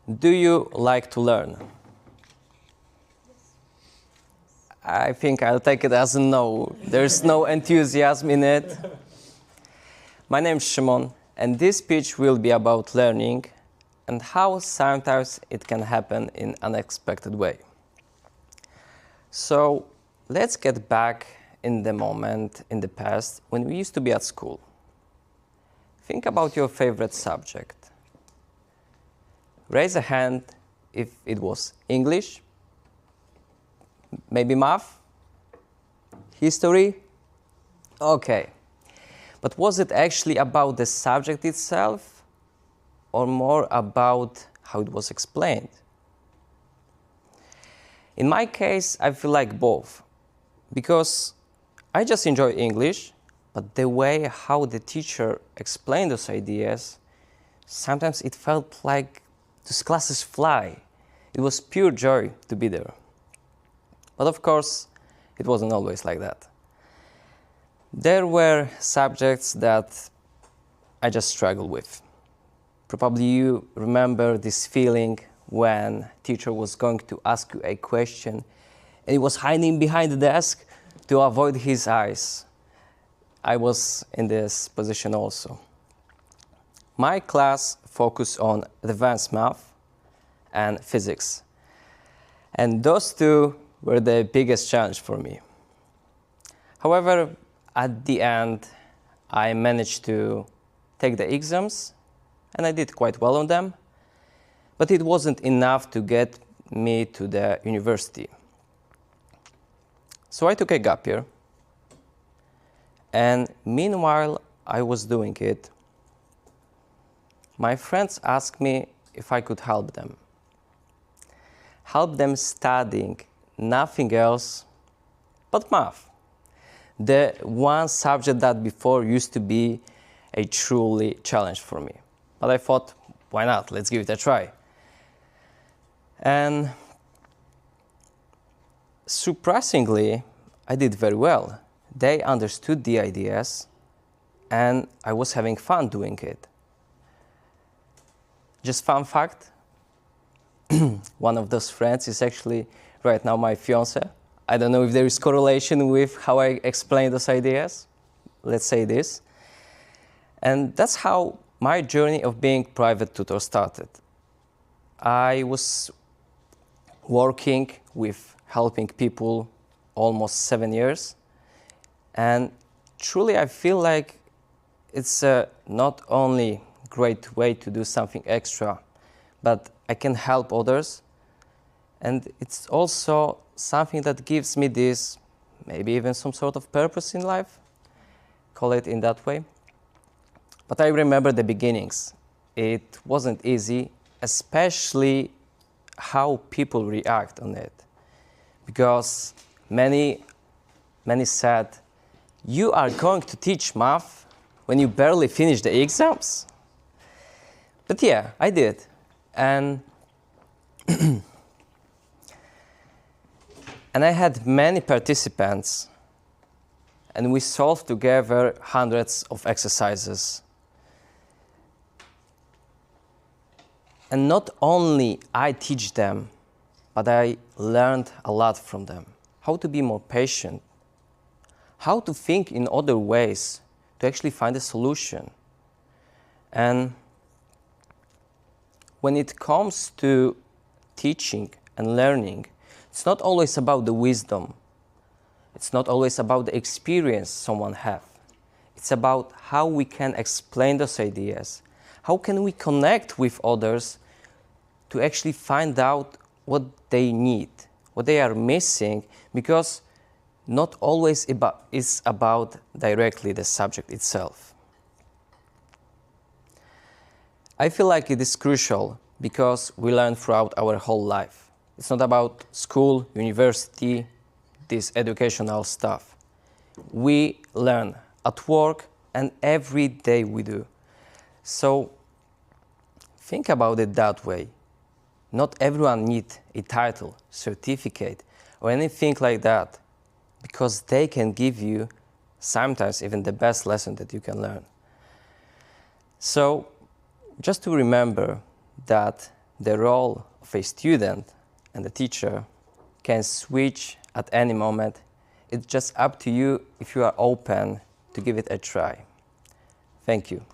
Do you like to learn? I think I'll take it as a no. There's no enthusiasm in it. My name is Szymon, and this speech will be about learning and how sometimes it can happen in an unexpected way. So let's get back in the moment in the past when we used to be at school. Think about your favorite subject. Raise a hand if it was English, maybe math, history. Okay. But was it actually about the subject itself or more about how it was explained? In my case, I feel like both, because I just enjoy English, but the way how the teacher explained those ideas, sometimes it felt like those classes fly. It was pure joy to be there. But of course, it wasn't always like that. There were subjects that I just struggled with. Probably you remember this feeling when teacher was going to ask you a question and he was hiding behind the desk to avoid his eyes. I was in this position also. My class focused on advanced math and physics. And those two were the biggest challenge for me. However, at the end, I managed to take the exams, and I did quite well on them, but it wasn't enough to get me to the university. So I took a gap year, and meanwhile I was doing it, my friends asked me if I could help them. Help them studying nothing else but math. The one subject that before used to be a truly challenge for me. But I thought, why not? Let's give it a try. And surprisingly, I did very well. They understood the ideas, and I was having fun doing it. Just fun fact, one of those friends is actually right now my fiancé. I don't know if there is correlation with how I explain those ideas. Let's say this. And that's how my journey of being private tutor started. I was working with helping people almost 7 years. And truly I feel like it's not only great way to do something extra, but I can help others. And it's also something that gives me this, maybe even some sort of purpose in life, call it in that way. But I remember the beginnings. It wasn't easy, especially how people react on it. Because many said, you are going to teach math when you barely finish the exams? But yeah, I did. And I had many participants, and we solved together hundreds of exercises. And not only I teach them, but I learned a lot from them. How to be more patient, how to think in other ways to actually find a solution. And when it comes to teaching and learning, it's not always about the wisdom. It's not always about the experience someone has. It's about how we can explain those ideas. How can we connect with others to actually find out what they need, what they are missing, because not always is about directly the subject itself. I feel like it is crucial because we learn throughout our whole life. It's not about school, university, this educational stuff. We learn at work and every day we do. So think about it that way. Not everyone needs a title, certificate, or anything like that, because they can give you sometimes even the best lesson that you can learn. So just to remember that The role of a student and a teacher can switch at any moment. It's just up to you if you are open to give it a try. Thank you.